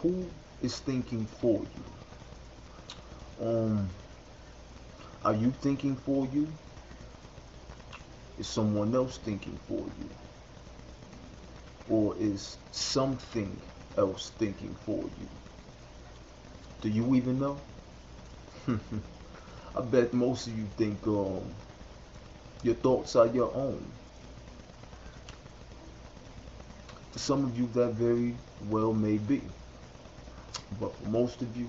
who is thinking for you? Are you thinking for you? Is someone else thinking for you? Or is something else thinking for you? Do you even know? I bet most of you think your thoughts are your own. For some of you, that very well may be. But for most of you,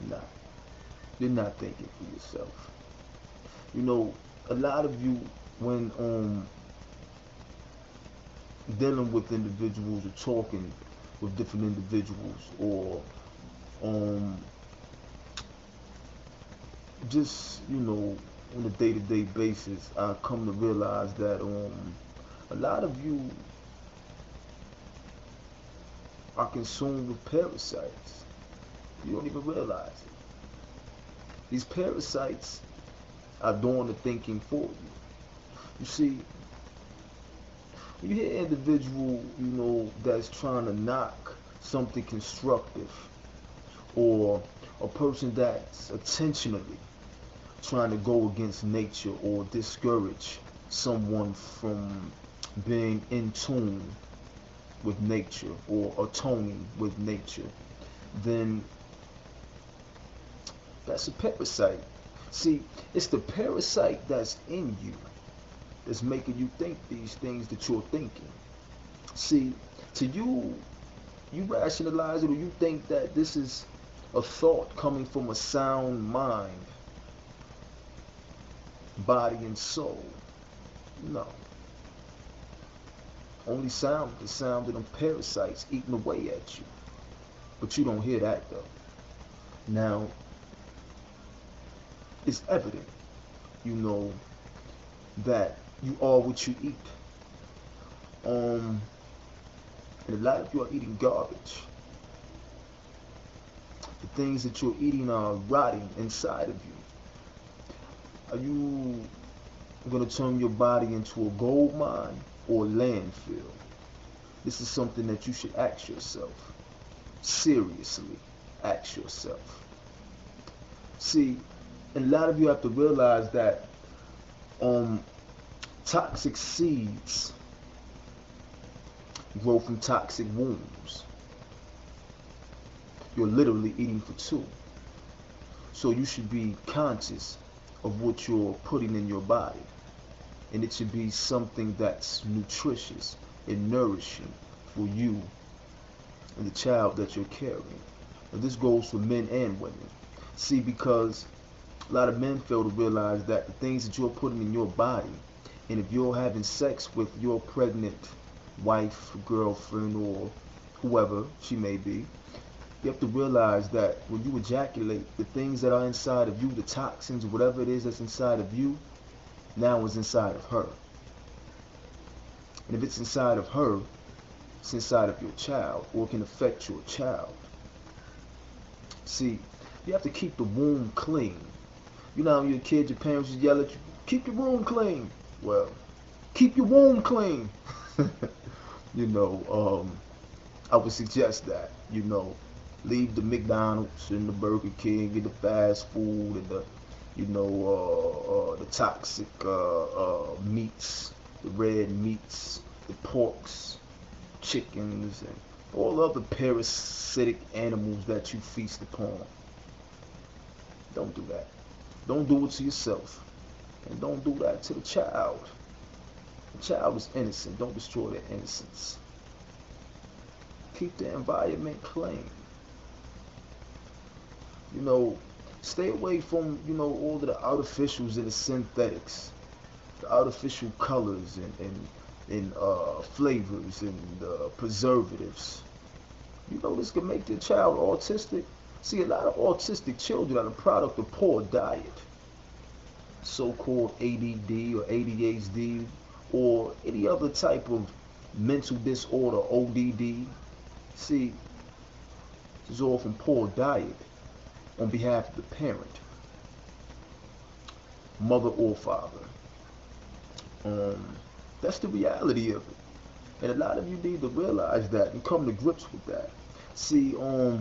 nah, you're not thinking for yourself. You know, a lot of you, when dealing with individuals or talking with different individuals, or um, just, on a day-to-day basis, I come to realize that a lot of you are consumed with parasites. You don't even realize it. These parasites are doing the thinking for you. You see, you hear individual, that's trying to knock something constructive, or a person that's intentionally trying to go against nature or discourage someone from being in tune with nature or atoning with nature, then that's a parasite. See, it's the parasite that's in you that's making you think these things that you're thinking. See, to you, you rationalize it, or you think that this is a thought coming from a sound mind, body, and soul. No. Only sound the sound of them parasites eating away at you. But you don't hear that though. Now, it's evident, you know, that you are what you eat. And a lot of you are eating garbage. The things that you're eating are rotting inside of you. Are you going to turn your body into a gold mine or a landfill? This is something that you should ask yourself. Seriously, ask yourself. See, and a lot of you have to realize that toxic seeds grow from toxic wombs. You're literally eating for two. So you should be conscious of what you're putting in your body. And it should be something that's nutritious and nourishing for you and the child that you're carrying. And this goes for men and women. See, because a lot of men fail to realize that the things that you're putting in your body, and if you're having sex with your pregnant wife, girlfriend, or whoever she may be, you have to realize that when you ejaculate, the things that are inside of you, the toxins, whatever it is that's inside of you, now is inside of her. And if it's inside of her, it's inside of your child, or it can affect your child. See, you have to keep the womb clean. You know, when you're a kid, your parents just yell at you, keep your room clean. Well, keep your womb clean. I would suggest that, leave the McDonald's and the Burger King and the fast food and the, the toxic meats, the red meats, the porks, chickens, and all other parasitic animals that you feast upon. Don't do that. Don't do it to yourself. And don't do that to the child. The child is innocent. Don't destroy their innocence. Keep the environment clean. Stay away from, all of the artificials and the synthetics, the artificial colors and flavors and preservatives. This can make the child autistic. See, a lot of autistic children are the product of poor diet. So-called ADD or ADHD or any other type of mental disorder, ODD. See, this is all from poor diet on behalf of the parent, mother or father. That's the reality of it. And a lot of you need to realize that and come to grips with that. See, a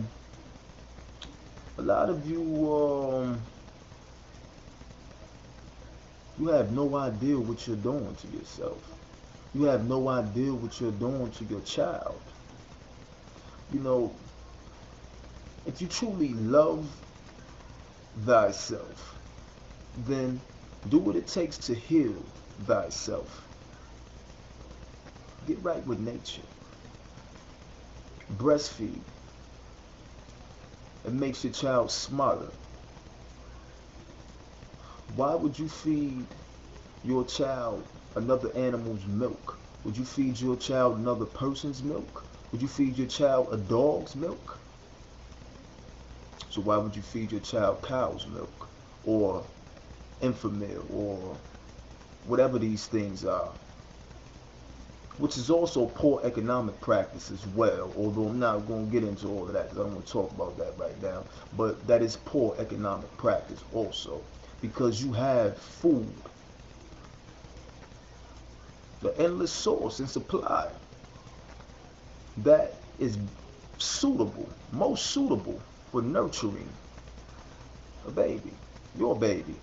lot of you, you have no idea what you're doing to yourself. You have no idea what you're doing to your child. You know, if you truly love thyself, then do what it takes to heal thyself. Get right with nature. Breastfeed. It makes your child smarter. Why would you feed your child another animal's milk? Would you feed your child another person's milk? Would you feed your child a dog's milk? So why would you feed your child cow's milk or Infamil or whatever these things are? Which is also poor economic practice as well, although I'm not going to get into all of that because I don't want to talk about that right now. But that is poor economic practice also, because you have food, the endless source and supply that is suitable, most suitable for nurturing a baby, your baby.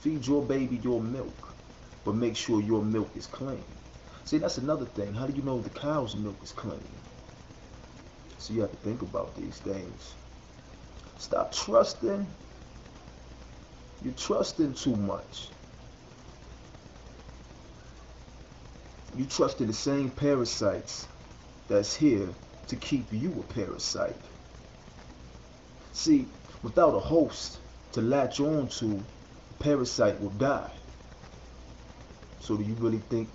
Feed your baby your milk, but make sure your milk is clean. See, that's another thing. How do you know the cow's milk is clean? So you have to think about these things. Stop trusting. You're trusting too much. You trust in the same parasites that's here to keep you a parasite. See, without a host to latch on to, a parasite will die. So do you really think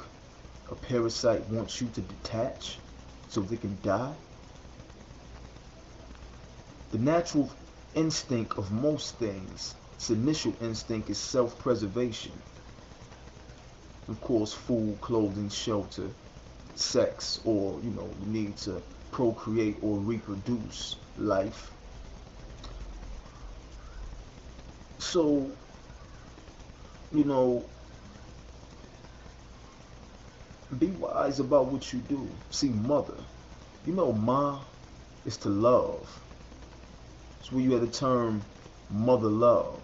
a parasite wants you to detach so they can die? The natural instinct of most things, its initial instinct is self-preservation. Of course, food, clothing, shelter, sex, or, the need to procreate or reproduce life. So, be wise about what you do. See, mother, ma is to love. It's where you have the term mother love.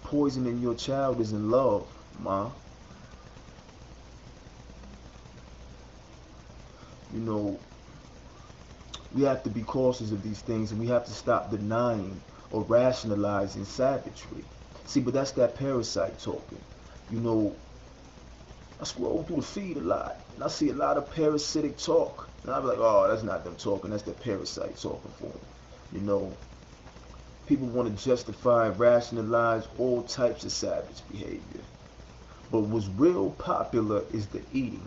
Poisoning your child isn't love, ma. We have to be cautious of these things, and we have to stop denying or rationalizing savagery. See, but that's that parasite talking. I scroll through the feed a lot, and I see a lot of parasitic talk, and I be like, oh, that's not them talking, that's the parasite talking for them. People want to justify and rationalize all types of savage behavior. But what's real popular is the eating.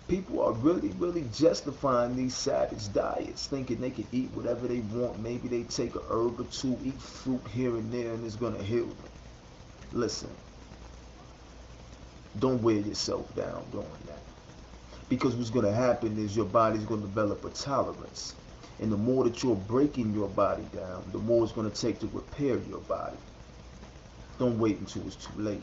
People are really, really justifying these savage diets, thinking they can eat whatever they want. Maybe they take a herb or two, eat fruit here and there, and it's going to heal them. Listen, don't wear yourself down doing that. Because what's going to happen is your body's going to develop a tolerance. And the more that you're breaking your body down, the more it's going to take to repair your body. Don't wait until it's too late.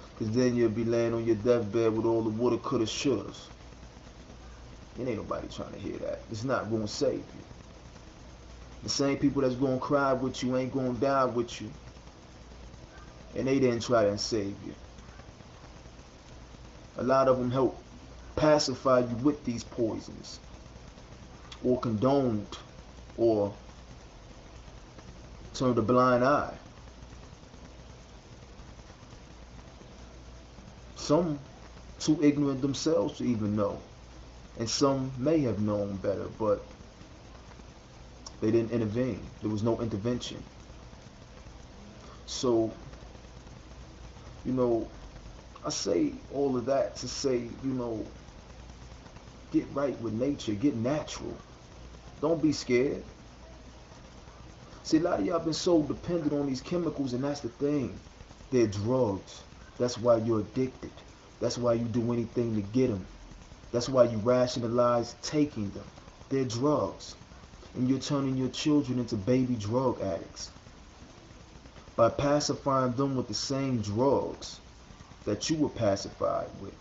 Because then you'll be laying on your deathbed with all the woulda, coulda, shouldas. And ain't nobody trying to hear that. It's not going to save you. The same people that's going to cry with you ain't going to die with you. And they didn't try to save you. A lot of them help pacify you with these poisons, or condoned, or turned a blind eye. Some too ignorant themselves to even know, and some may have known better, but they didn't intervene. There was no intervention. So, I say all of that to say, get right with nature, get natural. Don't be scared. See, a lot of y'all been so dependent on these chemicals, and that's the thing. They're drugs. That's why you're addicted. That's why you do anything to get them. That's why you rationalize taking them. They're drugs. And you're turning your children into baby drug addicts by pacifying them with the same drugs that you were pacified with.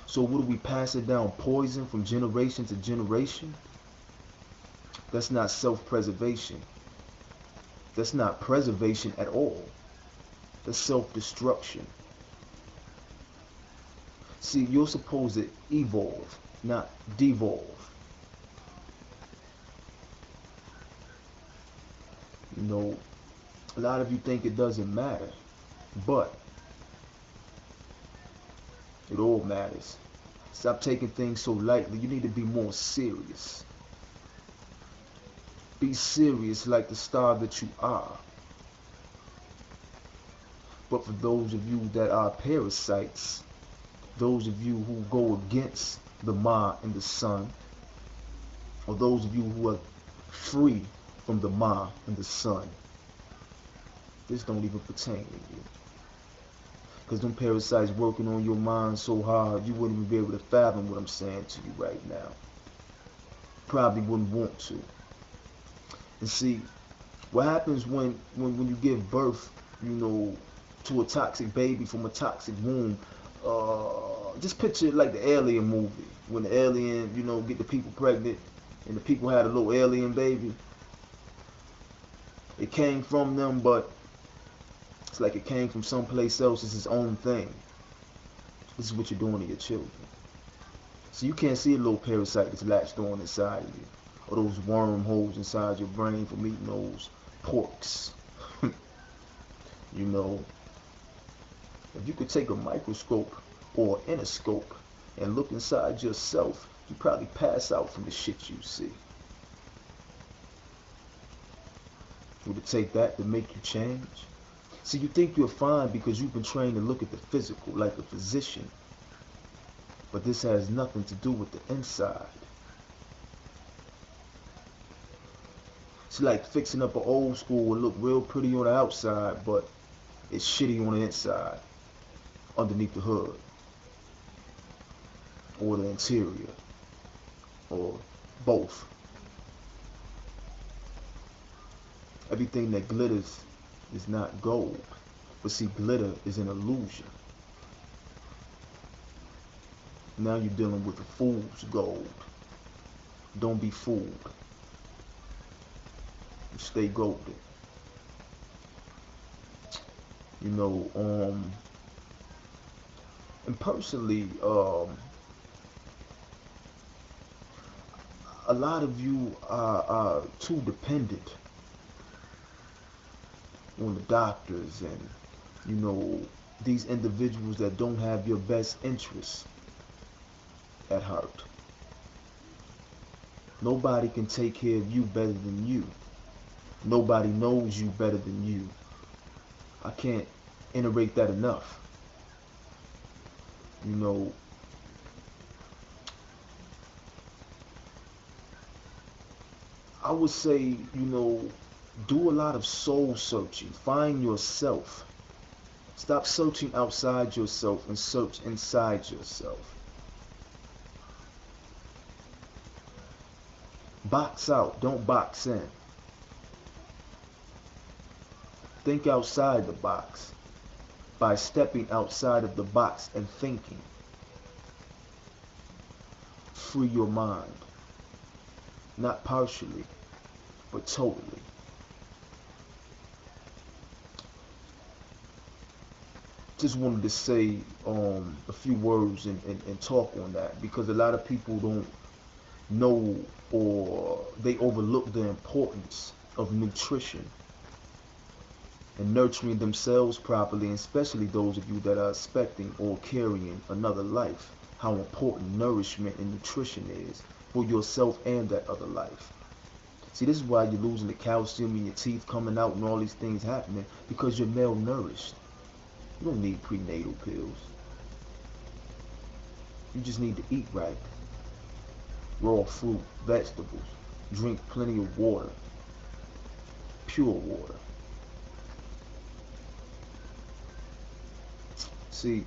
So what do we pass it down? Poison from generation to generation? That's not self-preservation. That's not preservation at all. That's self-destruction. See, you're supposed to evolve, not devolve. You know, a lot of you think it doesn't matter, but it all matters. Stop taking things so lightly. You need to be more serious. Be serious like the star that you are. But for those of you that are parasites, those of you who go against the Ma and the Sun, or those of you who are free from the Ma and the Sun, this don't even pertain to you. Because them parasites working on your mind so hard, you wouldn't even be able to fathom what I'm saying to you right now. Probably wouldn't want to. And see, what happens when you give birth, you know, to a toxic baby from a toxic womb? Just picture it like the Alien movie, when the alien, you know, get the people pregnant, and the people had a little alien baby. It came from them, but it's like it came from someplace else. It's its own thing. This is what you're doing to your children. So you can't see a little parasite that's latched on inside of you, or those wormholes inside your brain from eating those porks. You know, if you could take a microscope or an endoscope and look inside yourself, you probably pass out from the shit you see. Would it take that to make you change? See, you think you're fine because you've been trained to look at the physical like a physician. But this has nothing to do with the inside. It's like fixing up an old school will look real pretty on the outside, but it's shitty on the inside, underneath the hood, or the interior, or both. Everything that glitters is not gold, but see, glitter is an illusion. Now you're dealing with a fool's gold. Don't be fooled. Stay golden. You know, and personally, a lot of you are too dependent on the doctors and, you know, these individuals that don't have your best interests at heart. Nobody can take care of you better than you. Nobody knows you better than you. I can't iterate that enough. You know, I would say, you know, do a lot of soul searching. Find yourself. Stop searching outside yourself and search inside yourself. Box out, don't box in. Think outside the box by stepping outside of the box and thinking. Free your mind. Not partially, but totally. Just wanted to say a few words and talk on that, because a lot of people don't know, or they overlook the importance of nutrition and nurturing themselves properly, and especially those of you that are expecting or carrying another life, how important nourishment and nutrition is for yourself and that other life. See, this is why you're losing the calcium in your teeth coming out and all these things happening, because you're malnourished. You don't need prenatal pills. You just need to eat right. Raw fruit, vegetables, drink plenty of water, pure water. See,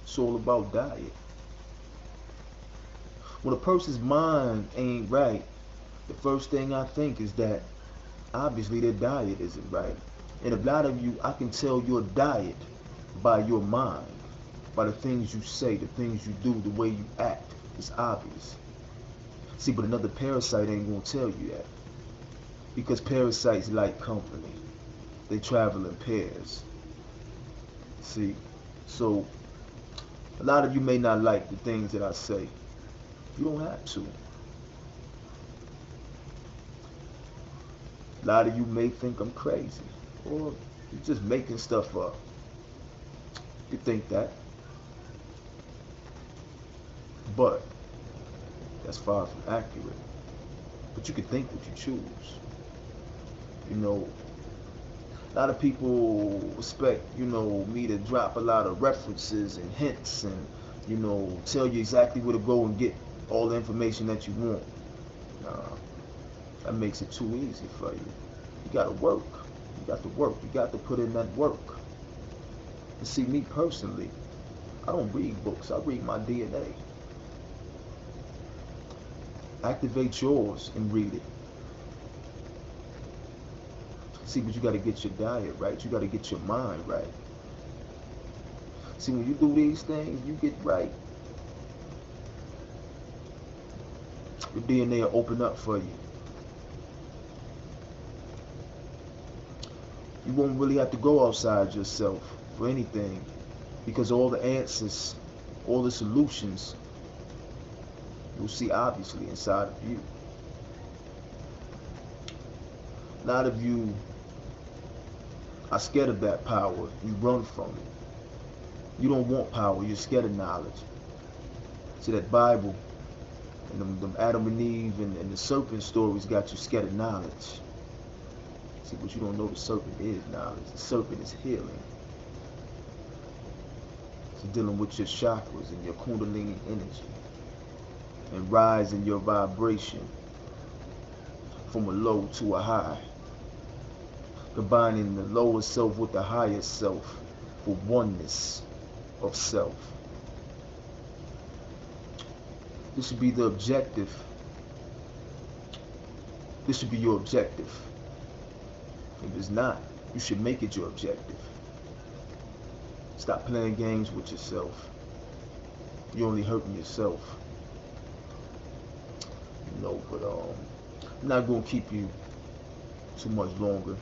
it's all about diet. When a person's mind ain't right, the first thing I think is that obviously their diet isn't right. And a lot of you, I can tell your diet by your mind, by the things you say, the things you do, the way you act. It's obvious. See, but another parasite ain't gonna tell you that. Because parasites like company. They travel in pairs. See? So, a lot of you may not like the things that I say. You don't have to. A lot of you may think I'm crazy. Or you're just making stuff up. You think that. But that's far from accurate. But you can think what you choose. You know, a lot of people expect, me to drop a lot of references and hints and, tell you exactly where to go and get all the information that you want. Nah, that makes it too easy for you. You gotta work. You got to work. You got to put in that work. And see, me personally, I don't read books. I read my DNA. Activate yours and read it. See, but you got to get your diet right. You got to get your mind right. See, when you do these things, you get right. Your DNA will open up for you. You won't really have to go outside yourself for anything, because all the answers, all the solutions, you'll see obviously inside of you. A lot of you are scared of that power. You run from it. You don't want power. You're scared of knowledge. See, that Bible and them Adam and Eve and the serpent stories got you scared of knowledge. See, but you don't know the serpent is knowledge. The serpent is healing. It's dealing with your chakras and your kundalini energy and rising your vibration from a low to a high. Combining the lower self with the higher self for oneness of self. This should be the objective. This should be your objective. If it's not, you should make it your objective. Stop playing games with yourself. You're only hurting yourself. But I'm not going to keep you too much longer.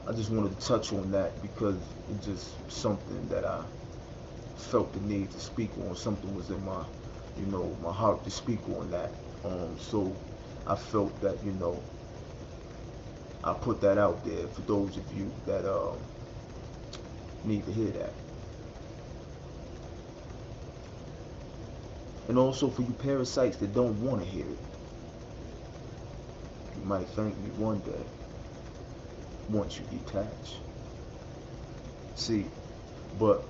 I just wanted to touch on that because it's just something that I felt the need to speak on. Something was in my, my heart to speak on that. So I felt that, I put that out there for those of you that need to hear that. And also for you parasites that don't want to hear it. You might thank me one day once you detach. See, but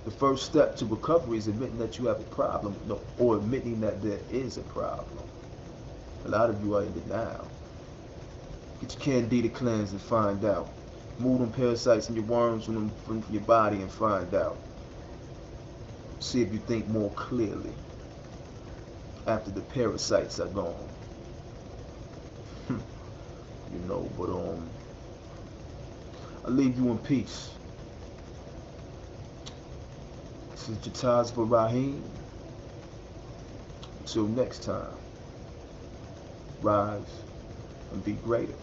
the first step to recovery is admitting that you have a problem, or admitting that there is a problem. A lot of you are in denial. Get your candida cleanse and find out. Move them parasites and your worms from your body and find out. See if you think more clearly after the parasites are gone. But I leave you in peace. This is Jatasva Rahim. Until next time, rise and be greater.